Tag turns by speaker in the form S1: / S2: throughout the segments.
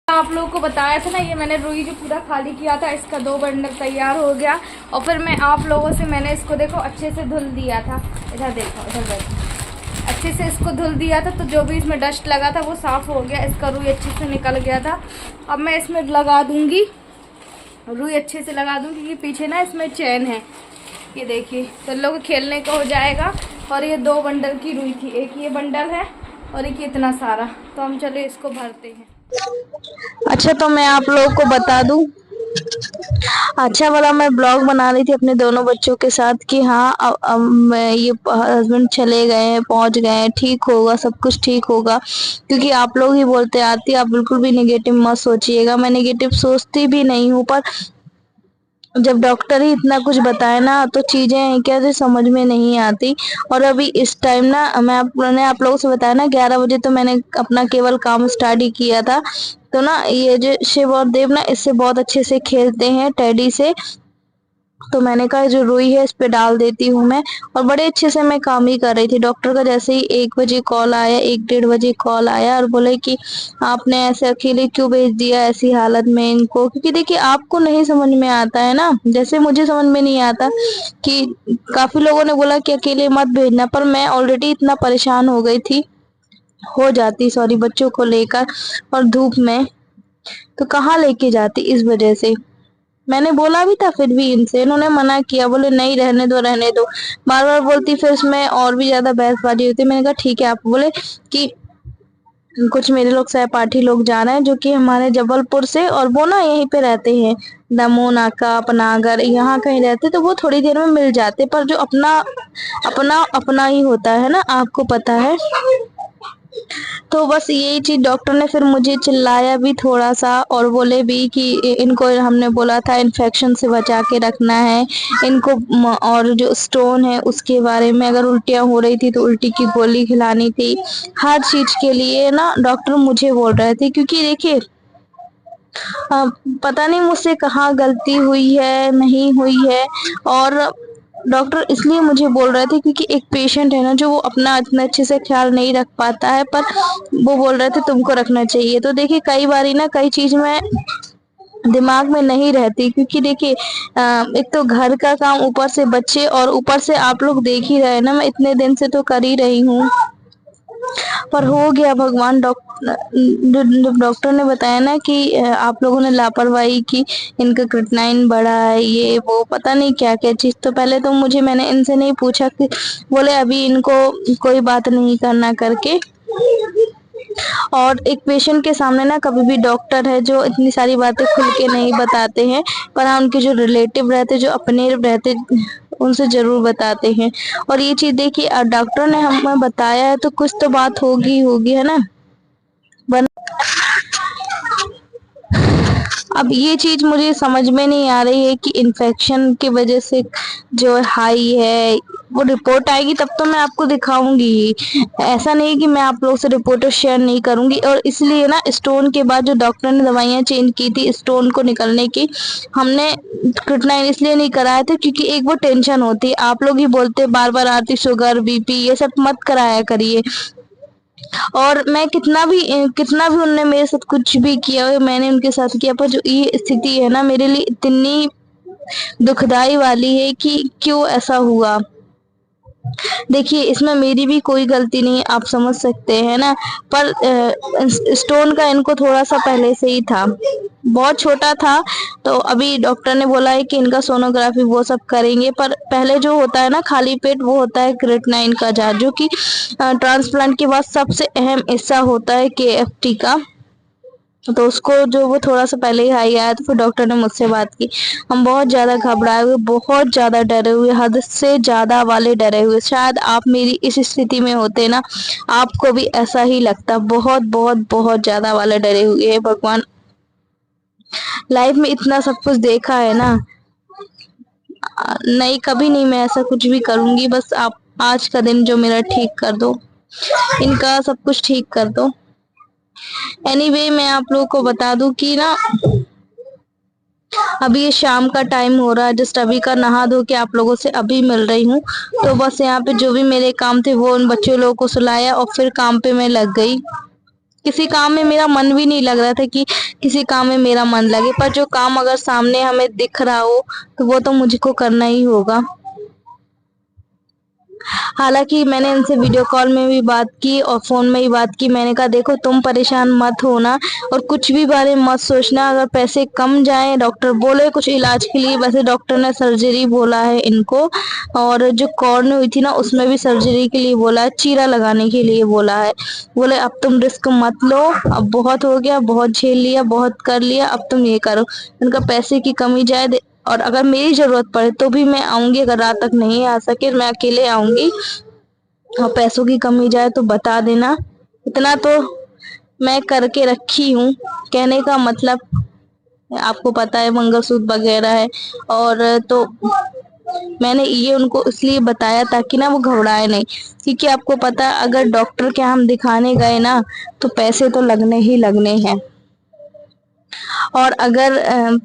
S1: आप लोगों को बताया था ना, ये मैंने रुई जो पूरा खाली किया था, इसका 2 बंडल तैयार हो गया। और फिर मैं आप लोगों से मैंने इसको देखो अच्छे से धुल दिया था। इधर देखो, इधर देखो, अच्छे से इसको धुल दिया था, तो जो भी इसमें डस्ट लगा था वो साफ़ हो गया। इसका रुई अच्छे से निकल गया था। अब मैं इसमें लगा दूँगी, रुई अच्छे से लगा दूँगी, क्योंकि पीछे ना इसमें चैन है, ये देखिए, तो लोग खेलने को हो जाएगा। और ये 2 बंडल की रुई थी, एक ये बंडल है और एक इतना सारा। तो हम चले इसको भरते हैं।
S2: अच्छा, तो मैं आप लोगों को बता दूं, अच्छा वाला मैं ब्लॉग बना रही थी अपने दोनों बच्चों के साथ कि हाँ अब मैं ये हस्बैंड चले गए हैं, पहुंच गए हैं, ठीक होगा, सब कुछ ठीक होगा। क्योंकि आप लोग ही बोलते आती, आप बिल्कुल भी नेगेटिव मत सोचिएगा। मैं नेगेटिव सोचती भी नहीं हूँ, पर जब डॉक्टर ही इतना कुछ बताए ना तो चीजें कैसे समझ में नहीं आती। और अभी इस टाइम ना मैंने आप लोगों से बताया ना 11 बजे तो मैंने अपना केवल काम स्टार्ट ही किया था। तो ना ये जो शिव और देव ना इससे बहुत अच्छे से खेलते हैं, टेडी से। तो मैंने कहा जो रुई है इस पे डाल देती हूँ मैं, और बड़े अच्छे से मैं काम ही कर रही थी। डॉक्टर का जैसे ही 1 बजे कॉल आया, 1 डेढ़ बजे कॉल आया और बोले कि आपने ऐसे अकेले क्यों भेज दिया ऐसी हालत में इनको। क्योंकि देखिए आपको नहीं समझ में आता है ना, जैसे मुझे समझ में नहीं आता कि काफी लोगों ने बोला कि अकेले मत भेजना, पर मैं ऑलरेडी इतना परेशान हो गई थी, हो जाती सॉरी, बच्चों को लेकर और धूप में, तो कहाँ लेके जाती। इस वजह से मैंने बोला भी था, फिर भी इन्होंने मना किया, बोले नहीं रहने दो रहने दो, बार बार बोलती, फिर उसमें और भी ज्यादा बहसबाजी होती। मैंने कहा ठीक है। आप बोले कि कुछ मेरे लोग सहपाठी लोग जा रहे हैं जो कि हमारे जबलपुर से, और वो ना यहीं पे रहते हैं, दमोह नाका पनागर यहाँ कहीं रहते, तो वो थोड़ी देर में मिल जाते। पर जो अपना अपना अपना ही होता है ना, आपको पता है। तो बस यही चीज डॉक्टर ने फिर मुझे चिल्लाया भी थोड़ा सा, और बोले भी कि इनको हमने बोला था इन्फेक्शन से बचा के रखना है इनको, और जो स्टोन है उसके बारे में, अगर उल्टियां हो रही थी तो उल्टी की गोली खिलानी थी। हर चीज के लिए ना डॉक्टर मुझे बोल रहे थे, क्योंकि देखिए पता नहीं मुझसे कहाँ गलती हुई है नहीं हुई है। और डॉक्टर इसलिए मुझे बोल रहे थे क्योंकि एक पेशेंट है ना जो वो अपना इतना अच्छे से ख्याल नहीं रख पाता है, पर वो बोल रहे थे तुमको रखना चाहिए। तो देखिए कई बारी ना कई चीज में दिमाग में नहीं रहती, क्योंकि देखिए एक तो घर का काम, ऊपर से बच्चे, और ऊपर से आप लोग देख ही रहे ना, मैं इतने दिन से तो कर ही रही हूँ, पर हो गया। भगवान डॉक्टर ने बताया ना कि आप लोगों ने लापरवाही की, इनका क्रिएटिनिन बढ़ा है, ये वो पता नहीं क्या क्या चीज। तो पहले तो मैंने इनसे नहीं पूछा, कि बोले अभी इनको कोई बात नहीं करना करके। और एक पेशेंट के सामने ना कभी भी डॉक्टर है जो इतनी सारी बातें खुल के नहीं बताते हैं, पर हाँ उनके जो रिलेटिव रहते, जो अपने रहते, उनसे जरूर बताते हैं। और ये चीज देखिए डॉक्टर ने हमें बताया है तो कुछ तो बात होगी होगी, है ना। अब ये चीज मुझे समझ में नहीं आ रही है कि इन्फेक्शन की वजह से जो हाई है, वो रिपोर्ट आएगी तब तो मैं आपको दिखाऊंगी। ऐसा नहीं कि मैं आप लोगों से रिपोर्ट शेयर नहीं करूंगी। और इसलिए ना स्टोन के बाद जो डॉक्टर ने दवाइयां चेंज की थी स्टोन को निकलने की, हमने क्रिएटिनिन इसलिए नहीं कराया था क्योंकि एक वो टेंशन होती है। आप लोग ही बोलते बार बार आती शुगर बीपी ये सब मत कराया करिए। और मैं कितना भी उनने मेरे साथ कुछ भी किया हो, मैंने उनके साथ किया, पर जो ये स्थिति है ना मेरे लिए इतनी दुखदाई वाली है कि क्यों ऐसा हुआ। देखिए इसमें मेरी भी कोई गलती नहीं, आप समझ सकते हैं ना। पर स्टोन का इनको थोड़ा सा पहले से ही था, बहुत छोटा था। तो अभी डॉक्टर ने बोला है कि इनका सोनोग्राफी वो सब करेंगे, पर पहले जो होता है ना खाली पेट, वो होता है क्रिएटिनिन का जांच, जो कि ट्रांसप्लांट के बाद सबसे अहम हिस्सा होता है KFT का। तो उसको जो वो थोड़ा सा पहले ही हाई आया, तो फिर डॉक्टर ने मुझसे बात की। हम बहुत ज्यादा घबराए हुए, बहुत ज्यादा डरे हुए, हद से ज्यादा वाले डरे हुए। शायद आप मेरी इस स्थिति में होते ना, आपको भी ऐसा ही लगता, बहुत बहुत बहुत ज्यादा वाले डरे हुए हैं। भगवान, लाइफ में इतना सब कुछ देखा है ना, नहीं कभी नहीं मैं ऐसा कुछ भी करूंगी। बस आप आज का दिन जो मेरा ठीक कर दो, इनका सब कुछ ठीक कर दो। एनीवे मैं आप लोगों को बता दूं कि ना अभी ये शाम का टाइम हो रहा है, जस्ट अभी का नहा धो के आप लोगों से अभी मिल रही हूँ। तो बस यहाँ पे जो भी मेरे काम थे वो उन बच्चों लोगों को सुलाया और फिर काम पे मैं लग गई। किसी काम में मेरा मन भी नहीं लग रहा था कि किसी काम में मेरा मन लगे, पर जो काम अगर सामने हमें दिख रहा हो तो वो तो मुझको करना ही होगा। हालाँकि मैंने इनसे वीडियो कॉल में भी बात की और फ़ोन में भी बात की। मैंने कहा देखो तुम परेशान मत होना और कुछ भी बारे में मत सोचना, अगर पैसे कम जाएँ डॉक्टर बोले कुछ इलाज के लिए, वैसे डॉक्टर ने सर्जरी बोला है इनको, और जो कॉर्न हुई थी ना उसमें भी सर्जरी के लिए बोला है, चीरा लगाने के लिए बोला है। बोले अब तुम रिस्क मत लो, अब बहुत हो गया, बहुत झेल लिया, बहुत कर लिया, अब तुम ये करो। उनका पैसे की कमी जाए और अगर मेरी ज़रूरत पड़े तो भी मैं आऊँगी, अगर रात तक नहीं आ सके मैं अकेले आऊँगी और पैसों की कमी जाए तो बता देना। इतना तो मैं करके रखी हूँ, कहने का मतलब आपको पता है मंगलसूत्र वगैरह है, और तो मैंने ये उनको इसलिए बताया ताकि ना वो घबराए नहीं, क्योंकि आपको पता है अगर डॉक्टर के हम दिखाने गए ना तो पैसे तो लगने ही लगने हैं। और अगर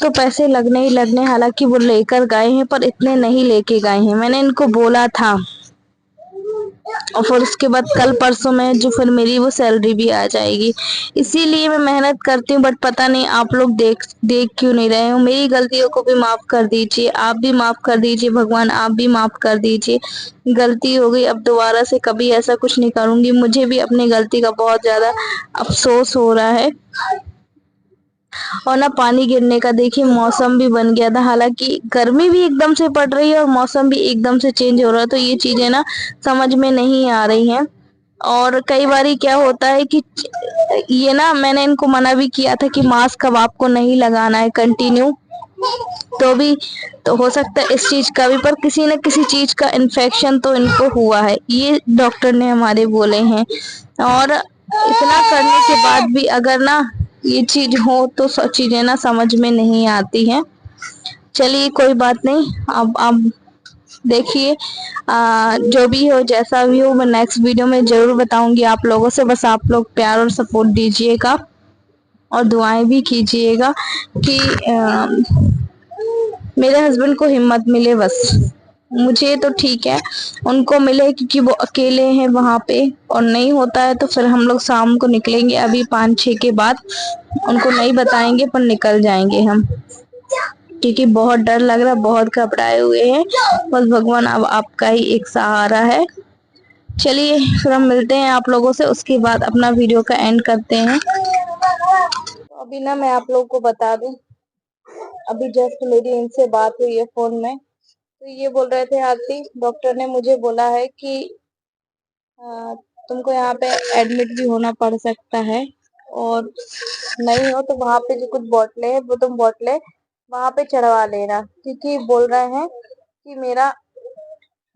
S2: तो पैसे लगने ही लगने, हालांकि वो लेकर गए हैं पर इतने नहीं लेके गए हैं, मैंने इनको बोला था। और फिर उसके बाद कल परसों में जो फिर मेरी वो सैलरी भी आ जाएगी, इसीलिए मैं मेहनत करती हूँ, बट पता नहीं आप लोग देख देख क्यों नहीं रहे हो। मेरी गलतियों को भी माफ कर दीजिए, आप भी माफ कर दीजिए, भगवान आप भी माफ कर दीजिए। गलती हो गई, अब दोबारा से कभी ऐसा कुछ नहीं करूंगी। मुझे भी अपनी गलती का बहुत ज्यादा अफसोस हो रहा है। और ना पानी गिरने का देखिए मौसम भी बन गया था, हालांकि गर्मी भी एकदम से पड़ रही है और मौसम भी एकदम से चेंज हो रहा है, तो ये चीजें ना समझ में नहीं आ रही हैं। और कई बारी क्या होता है कि ये ना मैंने इनको मना भी किया था कि मास्क अब आपको नहीं लगाना है कंटिन्यू, तो भी तो हो सकता है इस चीज का भी, पर किसी न किसी चीज का इन्फेक्शन तो इनको हुआ है, ये डॉक्टर ने हमारे बोले हैं। और इतना करने के बाद भी अगर ना ये चीज हो तो चीजें ना समझ में नहीं आती हैं। चलिए कोई बात नहीं, अब आप देखिए जो भी हो जैसा भी हो मैं नेक्स्ट वीडियो में जरूर बताऊंगी आप लोगों से। बस आप लोग प्यार और सपोर्ट दीजिएगा और दुआएं भी कीजिएगा कि मेरे हस्बैंड को हिम्मत मिले बस। मुझे तो ठीक है, उनको मिले क्योंकि वो अकेले हैं वहां पे, और नहीं होता है तो फिर हम लोग शाम को निकलेंगे, अभी 5-6 के बाद उनको नहीं बताएंगे पर निकल जाएंगे हम, क्योंकि बहुत डर लग रहा है, बहुत घबराए हुए हैं। बस भगवान अब आपका ही एक सहारा है। चलिए फिर हम मिलते हैं आप लोगों से, उसके बाद अपना वीडियो का एंड करते हैं। तो अभी ना मैं आप लोगों को बता दूं, अभी जस्ट मेरी इनसे बात हुई है फोन में, तो ये बोल रहे थे आरती डॉक्टर ने मुझे बोला है कि तुमको यहाँ पे एडमिट भी होना पड़ सकता है, और नहीं हो तो वहां पे जो कुछ बोतलें है वो तुम बोतलें वहां पे चढ़वा लेना, क्योंकि बोल रहे हैं कि मेरा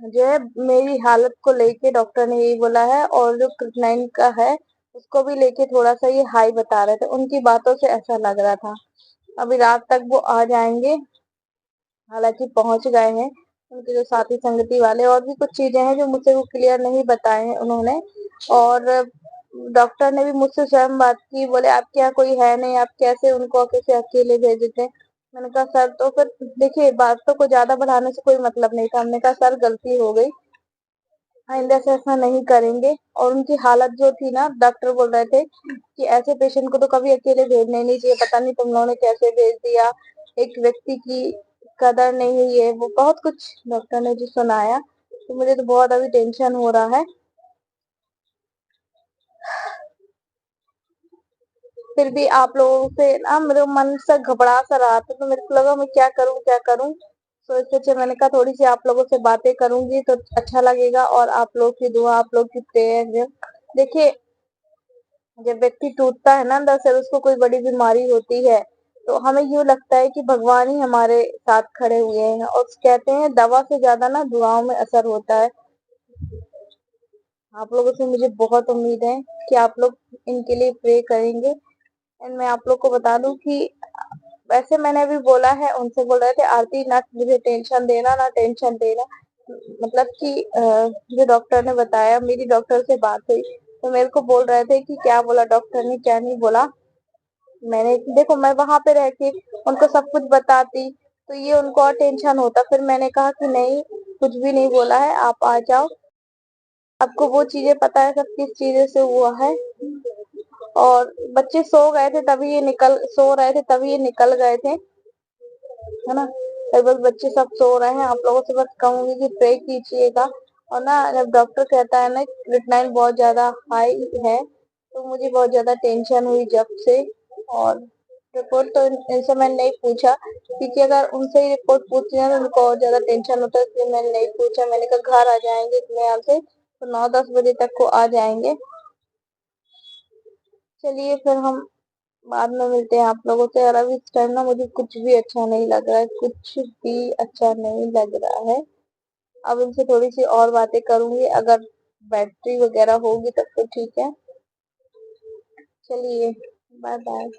S2: जो है मेरी हालत को लेके डॉक्टर ने यही बोला है, और जो क्रिटनाइन का है उसको भी लेके थोड़ा सा ये हाई बता रहे थे, उनकी बातों से ऐसा लग रहा था। अभी रात तक वो आ जाएंगे, हालांकि पहुंच गए हैं उनके जो साथी संगति वाले, और भी कुछ चीजें हैं जो मुझसे वो क्लियर नहीं बताए हैं उन्होंने। और डॉक्टर ने भी मुझसे स्वयं बात की, बोले आपके यहाँ कोई है नहीं, आप कैसे उनको कैसे अकेले भेज देते हैं। मैंने कहा सर, तो फिर देखिए बातों को ज्यादा बढ़ाने से कोई मतलब नहीं था, हमने कहा सर गलती हो गई, आइंदा से ऐसा नहीं करेंगे। और उनकी हालत जो थी ना, डॉक्टर बोल रहे थे कि ऐसे पेशेंट को तो कभी अकेले भेजना ही नहीं चाहिए, पता नहीं तुम लोगों ने कैसे भेज दिया, एक व्यक्ति की कदर नहीं हुई है, वो बहुत कुछ डॉक्टर ने जो सुनाया, तो मुझे तो बहुत अभी टेंशन हो रहा है। फिर भी आप लोगों से ना मेरे मन से घबरा सा रहा था, तो मेरे को लगा मैं क्या करूं क्या करूं, तो इससे अच्छा मैंने कहा थोड़ी सी आप लोगों से बातें करूंगी तो अच्छा लगेगा, और आप लोग की दुआ आप लोग की प्रेयर। देखिए जब व्यक्ति टूटता है ना अंदर से, उसको कोई बड़ी बीमारी होती है, तो हमें यूं लगता है कि भगवान ही हमारे साथ खड़े हुए हैं, और कहते हैं दवा से ज्यादा ना दुआओं में असर होता है। आप लोगों से मुझे बहुत उम्मीद है कि आप लोग इनके लिए प्रे करेंगे। एंड मैं आप लोग को बता दूं कि वैसे मैंने अभी बोला है, उनसे बोल रहे थे आरती ना मुझे टेंशन देना, ना टेंशन देना, मतलब कि जो डॉक्टर ने बताया, मेरी डॉक्टर से बात हुई तो मेरे को बोल रहे थे कि क्या बोला डॉक्टर ने क्या नहीं बोला। मैंने देखो मैं वहां पे रह के उनको सब कुछ बताती तो ये उनको और टेंशन होता, फिर मैंने कहा कि नहीं कुछ भी नहीं बोला है, आप आ जाओ, आपको वो चीजें पता है सब किस चीजें से हुआ है। और बच्चे सो गए थे तभी ये निकल सो रहे थे तभी ये निकल गए थे, है ना। तो बस बच्चे सब सो रहे हैं, आप लोगों से बस कहूंगी कि प्रे कीजिएगा। और ना जब डॉक्टर कहता है ना क्रिएटिनिन बहुत ज्यादा हाई है, तो मुझे बहुत ज्यादा टेंशन हुई जब से। और रिपोर्ट तो इनसे मैंने नहीं पूछा, क्योंकि अगर उनसे ही रिपोर्ट पूछती ना तो उनको और ज्यादा टेंशन होता है, इसलिए मैंने नहीं पूछा। मैंने कहा घर आ जाएंगे इतने यहाँ से तो 9-10 बजे तक को आ जाएंगे। चलिए फिर हम बाद में मिलते हैं आप लोगों से। और अभी इस टाइम ना मुझे कुछ भी अच्छा नहीं लग रहा है, कुछ भी अच्छा नहीं लग रहा है। अब इनसे थोड़ी सी और बातें करूंगी, अगर बैटरी वगैरह होगी तब तो ठीक है। चलिए, बाय बाय।